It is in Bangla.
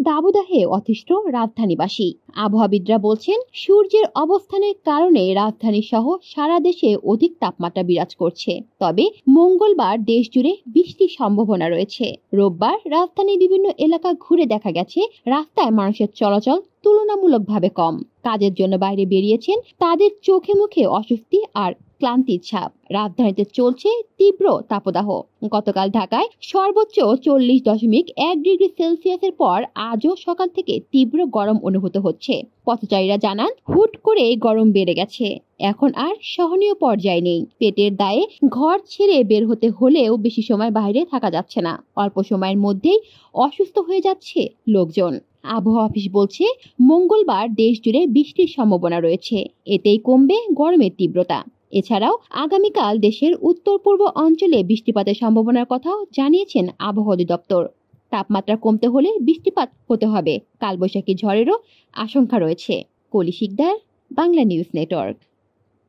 দাবদাহে অতিষ্ঠ রাজধানীবাসী। আবহাওয়াবিদরা বলছেন, সূর্যের অবস্থানের কারণে রাজধানী সহ সারা দেশে অধিক তাপমাত্রা বিরাজ করছে। তবে মঙ্গলবার দেশ জুড়ে বৃষ্টির সম্ভাবনা রয়েছে। রোববার রাজধানীর বিভিন্ন এলাকা ঘুরে দেখা গেছে রাস্তায় মানুষের চলাচল তুলনামূলকভাবে কম। কাজের জন্য বাইরে বেরিয়েছেন তাদের চোখে মুখে অস্বস্তি আর ক্লান্তির ছাপ। রাজধানীতে চলছে তীব্র তাপদাহ। গতকাল ঢাকায় সর্বোচ্চ 40.1 ডিগ্রি সেলসিয়াসের পর আজও সকাল থেকে তীব্র গরম অনুভূত হচ্ছে। পথচারীরা জানান, হুট করে গরম বেড়ে গেছে, এখন আর সহনীয় পর্যায়ে নেই। পেটের দায়ে ঘর ছেড়ে বের হতে হলেও বেশি সময় বাইরে থাকা যাচ্ছে না। অল্প সময়ের মধ্যেই অসুস্থ হয়ে যাচ্ছে লোকজন। আবহাওয়া অফিস বলছে, মঙ্গলবার দেশ জুড়ে বৃষ্টির সম্ভাবনা রয়েছে, এতেই কমবে গরমের তীব্রতা। এছাড়াও আগামীকাল দেশের উত্তর পূর্ব অঞ্চলে বৃষ্টিপাতের সম্ভাবনার কথাও জানিয়েছেন আবহাওয়া অধিদপ্তর। তাপমাত্রা কমতে হলে বৃষ্টিপাত হতে হবে। কালবৈশাখী ঝড়েরও আশঙ্কা রয়েছে। কলি শিকদার, বাংলা নিউজ নেটওয়ার্ক।